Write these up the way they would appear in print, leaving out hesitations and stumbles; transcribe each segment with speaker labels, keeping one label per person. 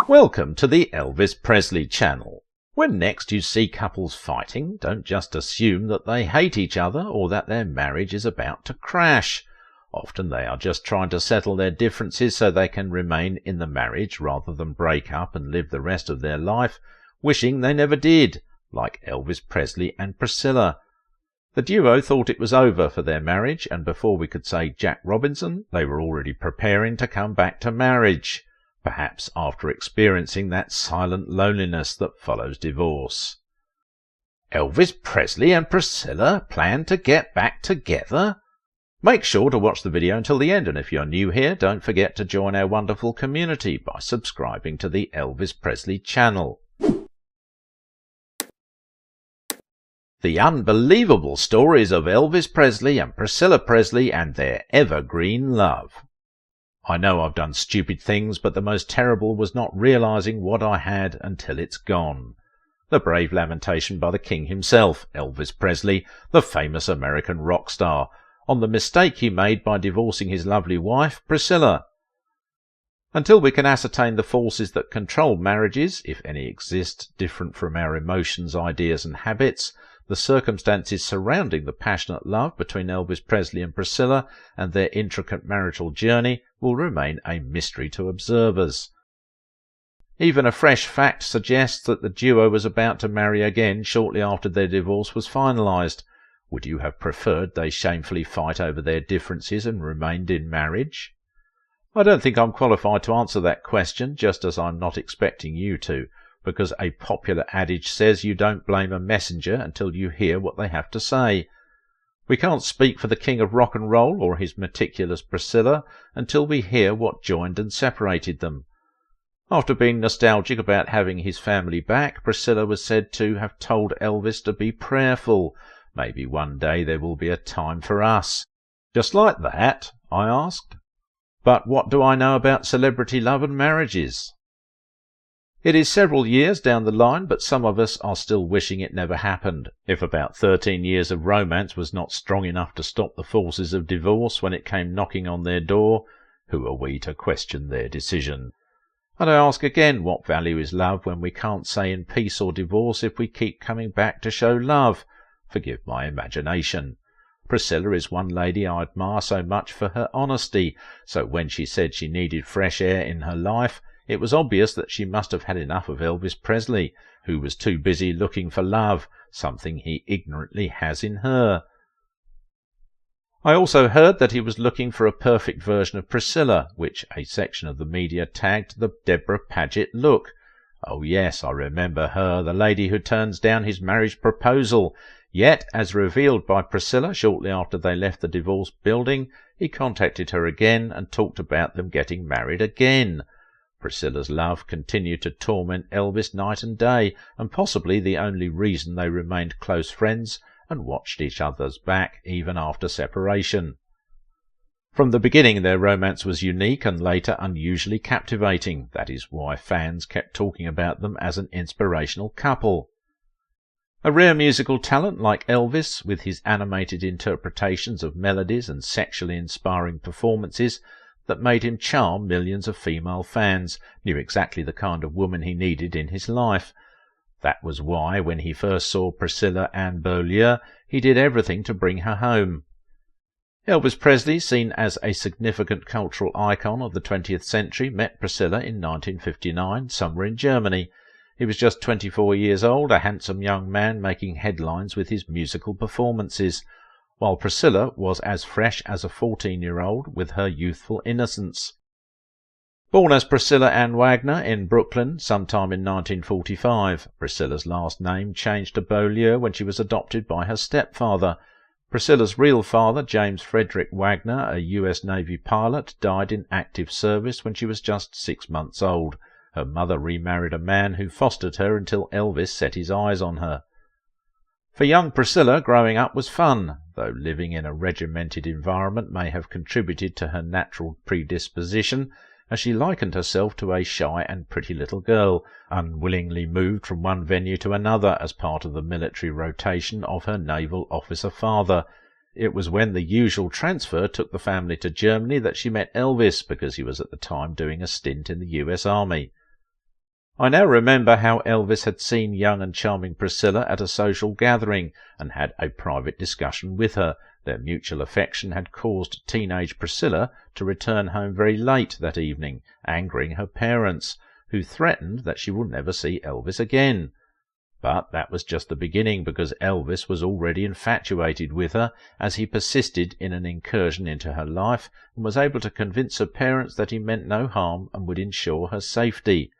Speaker 1: Welcome to the Elvis Presley channel. When next you see couples fighting, don't just assume that they hate each other or that their marriage is about to crash. Often they are just trying to settle their differences so they can remain in the marriage rather than break up and live the rest of their life wishing they never did, like Elvis Presley and Priscilla. The duo thought it was over for their marriage, and before we could say Jack Robinson, they were already preparing to come back to marriage, perhaps after experiencing that silent loneliness that follows divorce. Elvis Presley and Priscilla plan to get back together? Make sure to watch the video until the end, and if you're new here, don't forget to join our wonderful community by subscribing to the Elvis Presley channel. The unbelievable stories of Elvis Presley and Priscilla Presley and their evergreen love. I know I've done stupid things, but the most terrible was not realizing what I had until it's gone. The brave lamentation by the king himself, Elvis Presley, the famous American rock star, on the mistake he made by divorcing his lovely wife, Priscilla. Until we can ascertain the forces that control marriages, if any exist, different from our emotions, ideas and habits, the circumstances surrounding the passionate love between Elvis Presley and Priscilla and their intricate marital journey will remain a mystery to observers. Even a fresh fact suggests that the duo was about to marry again shortly after their divorce was finalized. Would you have preferred they shamefully fight over their differences and remained in marriage? I don't think I'm qualified to answer that question, just as I'm not expecting you to, because a popular adage says you don't blame a messenger until you hear what they have to say. We can't speak for the king of rock and roll or his meticulous Priscilla until we hear what joined and separated them. After being nostalgic about having his family back, Priscilla was said to have told Elvis to be prayerful. Maybe one day there will be a time for us. Just like that, I asked. But what do I know about celebrity love and marriages? It is several years down the line, but some of us are still wishing it never happened. If about 13 years of romance was not strong enough to stop the forces of divorce when it came knocking on their door, who are we to question their decision? And I ask again, what value is love when we can't say in peace or divorce if we keep coming back to show love? Forgive my imagination. Priscilla is one lady I admire so much for her honesty, so when she said she needed fresh air in her life, it was obvious that she must have had enough of Elvis Presley, who was too busy looking for love, something he ignorantly has in her. I also heard that he was looking for a perfect version of Priscilla, which a section of the media tagged the Deborah Paget look. Oh yes, I remember her, the lady who turns down his marriage proposal. Yet, as revealed by Priscilla shortly after they left the divorce building, he contacted her again and talked about them getting married again. Priscilla's love continued to torment Elvis night and day, and possibly the only reason they remained close friends and watched each other's back even after separation. From the beginning their romance was unique and later unusually captivating. That is why fans kept talking about them as an inspirational couple. A rare musical talent like Elvis, with his animated interpretations of melodies and sexually inspiring performances that made him charm millions of female fans, knew exactly the kind of woman he needed in his life. That was why, when he first saw Priscilla Ann Beaulieu, he did everything to bring her home. Elvis Presley, seen as a significant cultural icon of the 20th century, met Priscilla in 1959, somewhere in Germany. He was just 24 years old, a handsome young man making headlines with his musical performances, while Priscilla was as fresh as a 14-year-old with her youthful innocence. Born as Priscilla Ann Wagner in Brooklyn sometime in 1945, Priscilla's last name changed to Beaulieu when she was adopted by her stepfather. Priscilla's real father, James Frederick Wagner, a U.S. Navy pilot, died in active service when she was just 6 months old. Her mother remarried a man who fostered her until Elvis set his eyes on her. For young Priscilla, growing up was fun, though living in a regimented environment may have contributed to her natural predisposition, as she likened herself to a shy and pretty little girl, unwillingly moved from one venue to another as part of the military rotation of her naval officer father. It was when the usual transfer took the family to Germany that she met Elvis, because he was at the time doing a stint in the U.S. Army. I now remember how Elvis had seen young and charming Priscilla at a social gathering and had a private discussion with her. Their mutual affection had caused teenage Priscilla to return home very late that evening, angering her parents, who threatened that she would never see Elvis again. But that was just the beginning, because Elvis was already infatuated with her, as he persisted in an incursion into her life and was able to convince her parents that he meant no harm and would ensure her safety.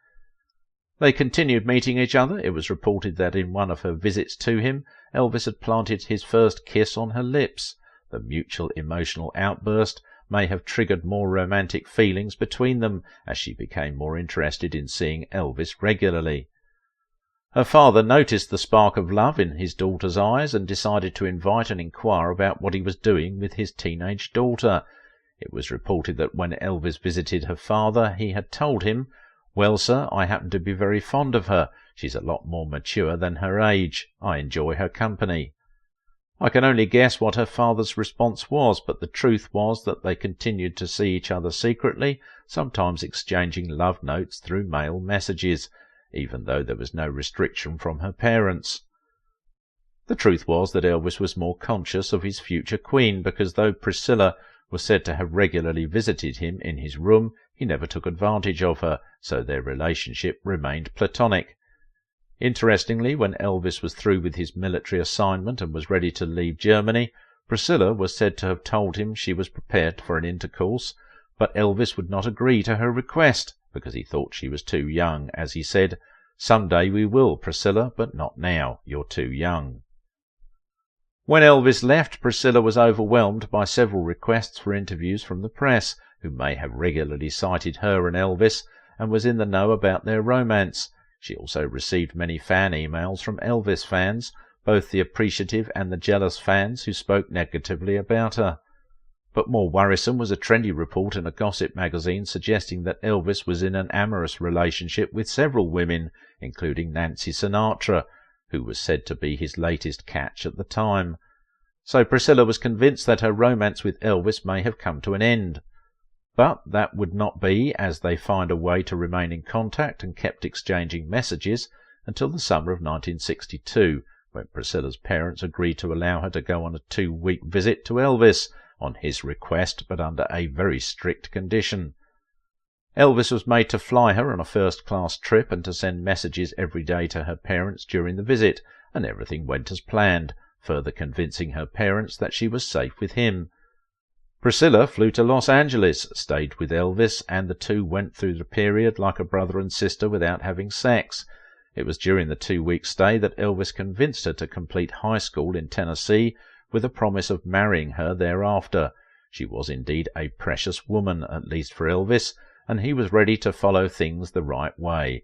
Speaker 1: They continued meeting each other. It was reported that in one of her visits to him, Elvis had planted his first kiss on her lips. The mutual emotional outburst may have triggered more romantic feelings between them, as she became more interested in seeing Elvis regularly. Her father noticed the spark of love in his daughter's eyes and decided to invite and inquire about what he was doing with his teenage daughter. It was reported that when Elvis visited her father, he had told him, "Well, sir, I happen to be very fond of her. She's a lot more mature than her age. I enjoy her company." I can only guess what her father's response was, but the truth was that they continued to see each other secretly, sometimes exchanging love notes through mail messages, even though there was no restriction from her parents. The truth was that Elvis was more conscious of his future queen, because though Priscilla was said to have regularly visited him in his room, he never took advantage of her, so their relationship remained platonic. Interestingly, when Elvis was through with his military assignment and was ready to leave Germany, Priscilla was said to have told him she was prepared for an intercourse, but Elvis would not agree to her request, because he thought she was too young, as he said, "Some day we will, Priscilla, but not now. You're too young." When Elvis left, Priscilla was overwhelmed by several requests for interviews from the press, who may have regularly cited her and Elvis, and was in the know about their romance. She also received many fan emails from Elvis fans, both the appreciative and the jealous fans who spoke negatively about her. But more worrisome was a trendy report in a gossip magazine suggesting that Elvis was in an amorous relationship with several women, including Nancy Sinatra, who was said to be his latest catch at the time. So Priscilla was convinced that her romance with Elvis may have come to an end. But that would not be, as they find a way to remain in contact and kept exchanging messages until the summer of 1962, when Priscilla's parents agreed to allow her to go on a 2-week visit to Elvis, on his request, but under a very strict condition. Elvis was made to fly her on a first-class trip and to send messages every day to her parents during the visit, and everything went as planned, further convincing her parents that she was safe with him. Priscilla flew to Los Angeles, stayed with Elvis, and the two went through the period like a brother and sister without having sex. It was during the 2-week stay that Elvis convinced her to complete high school in Tennessee, with a promise of marrying her thereafter. She was indeed a precious woman, at least for Elvis, and he was ready to follow things the right way.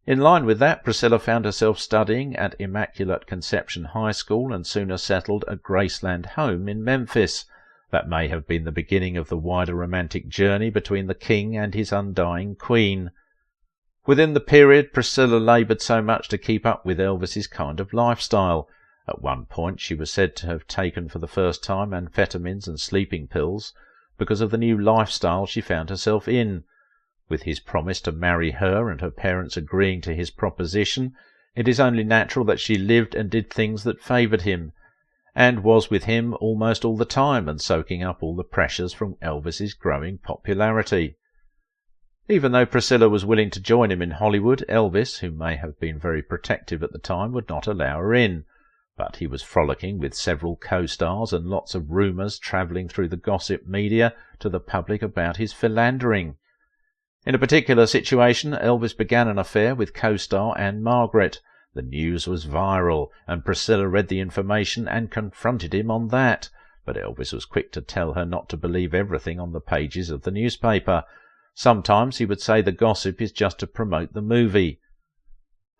Speaker 1: In line with that, Priscilla found herself studying at Immaculate Conception High School and sooner settled at Graceland Home in Memphis. That may have been the beginning of the wider romantic journey between the king and his undying queen. Within the period, Priscilla laboured so much to keep up with Elvis's kind of lifestyle. At one point she was said to have taken for the first time amphetamines and sleeping pills because of the new lifestyle she found herself in. With his promise to marry her and her parents agreeing to his proposition, it is only natural that she lived and did things that favoured him, and was with him almost all the time and soaking up all the pressures from Elvis's growing popularity. Even though Priscilla was willing to join him in Hollywood, Elvis, who may have been very protective at the time, would not allow her in. But he was frolicking with several co-stars and lots of rumours travelling through the gossip media to the public about his philandering. In a particular situation, Elvis began an affair with co-star Ann-Margret. The news was viral, and Priscilla read the information and confronted him on that. But Elvis was quick to tell her not to believe everything on the pages of the newspaper. Sometimes he would say the gossip is just to promote the movie.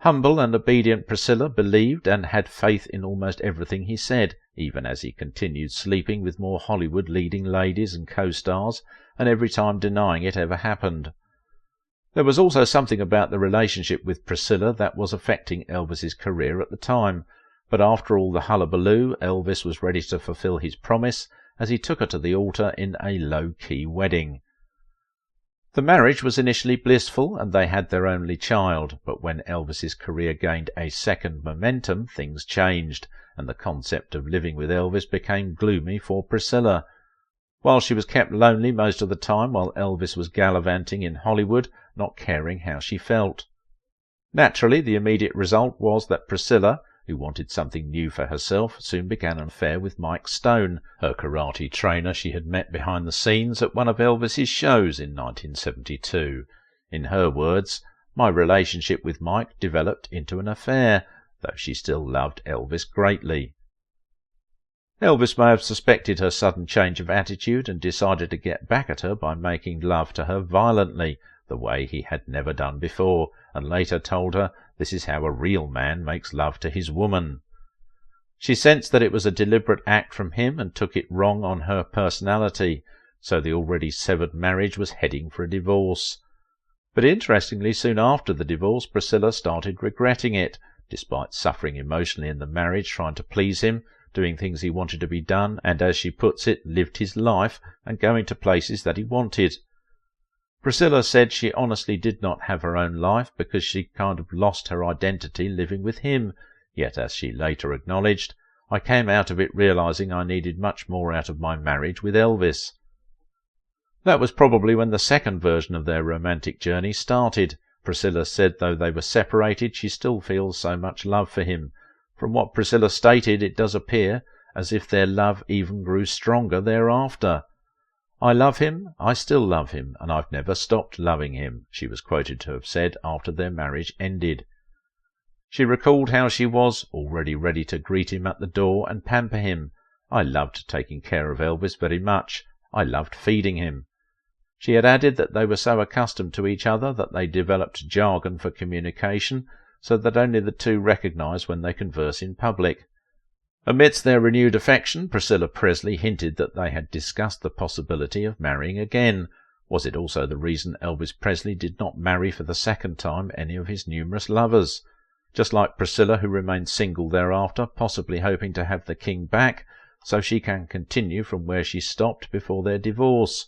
Speaker 1: Humble and obedient Priscilla believed and had faith in almost everything he said, even as he continued sleeping with more Hollywood leading ladies and co-stars, and every time denying it ever happened. There was also something about the relationship with Priscilla that was affecting Elvis's career at the time, but after all the hullabaloo, Elvis was ready to fulfill his promise as he took her to the altar in a low-key wedding. The marriage was initially blissful and they had their only child, but when Elvis's career gained a second momentum, things changed, and the concept of living with Elvis became gloomy for Priscilla. While she was kept lonely most of the time while Elvis was gallivanting in Hollywood, not caring how she felt. Naturally, the immediate result was that Priscilla, who wanted something new for herself, soon began an affair with Mike Stone, her karate trainer she had met behind the scenes at one of Elvis's shows in 1972. In her words, "My relationship with Mike developed into an affair, though she still loved Elvis greatly." Elvis may have suspected her sudden change of attitude and decided to get back at her by making love to her violently, the way he had never done before, and later told her this is how a real man makes love to his woman. She sensed that it was a deliberate act from him and took it wrong on her personality, so the already severed marriage was heading for a divorce. But interestingly, soon after the divorce, Priscilla started regretting it, despite suffering emotionally in the marriage, trying to please him, doing things he wanted to be done, and, as she puts it, lived his life and going to places that he wanted. Priscilla said she honestly did not have her own life because she kind of lost her identity living with him, yet, as she later acknowledged, "I came out of it realizing I needed much more out of my marriage with Elvis." That was probably when the second version of their romantic journey started. Priscilla said though they were separated, she still feels so much love for him. From what Priscilla stated, it does appear as if their love even grew stronger thereafter. "I love him, I still love him, and I've never stopped loving him," she was quoted to have said after their marriage ended. She recalled how she was already ready to greet him at the door and pamper him. "I loved taking care of Elvis very much. I loved feeding him." She had added that they were so accustomed to each other that they developed jargon for communication, so that only the two recognize when they converse in public. Amidst their renewed affection, Priscilla Presley hinted that they had discussed the possibility of marrying again. Was it also the reason Elvis Presley did not marry for the second time any of his numerous lovers? Just like Priscilla, who remained single thereafter, possibly hoping to have the king back, so she can continue from where she stopped before their divorce.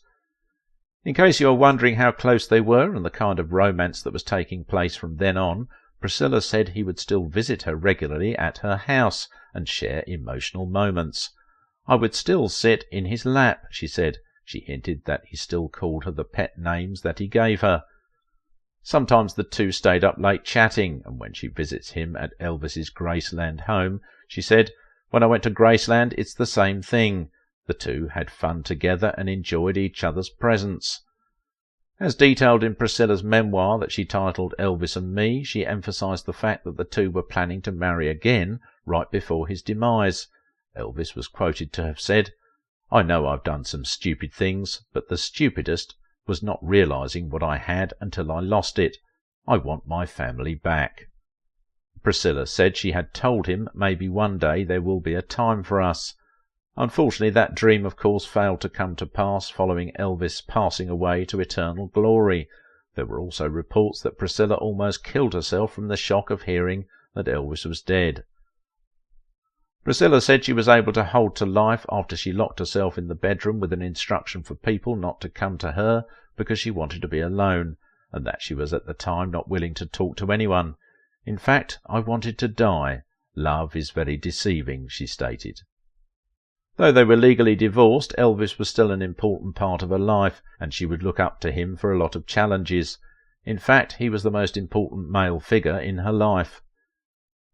Speaker 1: In case you are wondering how close they were and the kind of romance that was taking place from then on, Priscilla said he would still visit her regularly at her house and share emotional moments. "I would still sit in his lap," she said. She hinted that he still called her the pet names that he gave her. Sometimes the two stayed up late chatting, and when she visits him at Elvis's Graceland home, she said, "When I went to Graceland, it's the same thing." The two had fun together and enjoyed each other's presence. As detailed in Priscilla's memoir that she titled Elvis and Me, she emphasized the fact that the two were planning to marry again right before his demise. Elvis was quoted to have said, "I know I've done some stupid things, but the stupidest was not realizing what I had until I lost it. I want my family back." Priscilla said she had told him maybe one day there will be a time for us. Unfortunately, that dream, of course, failed to come to pass following Elvis passing away to eternal glory. There were also reports that Priscilla almost killed herself from the shock of hearing that Elvis was dead. Priscilla said she was able to hold to life after she locked herself in the bedroom with an instruction for people not to come to her because she wanted to be alone, and that she was at the time not willing to talk to anyone. "In fact, I wanted to die. Love is very deceiving," she stated. Though they were legally divorced, Elvis was still an important part of her life, and she would look up to him for a lot of challenges. In fact, he was the most important male figure in her life.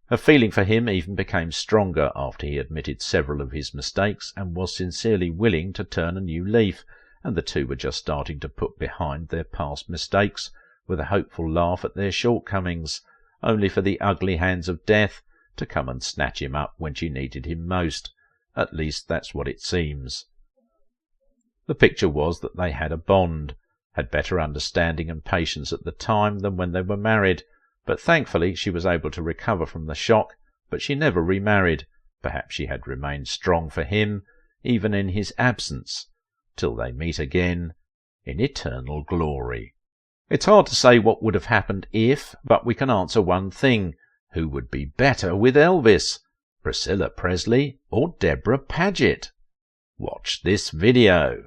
Speaker 1: Her feeling for him even became stronger after he admitted several of his mistakes and was sincerely willing to turn a new leaf, and the two were just starting to put behind their past mistakes with a hopeful laugh at their shortcomings, only for the ugly hands of death to come and snatch him up when she needed him most. At least that's what it seems. The picture was that they had a bond, had better understanding and patience at the time than when they were married, but thankfully she was able to recover from the shock, but she never remarried. Perhaps she had remained strong for him, even in his absence, till they meet again in eternal glory. It's hard to say what would have happened if, but we can answer one thing. Who would be better with Elvis? Priscilla Presley or Deborah Paget? Watch this video.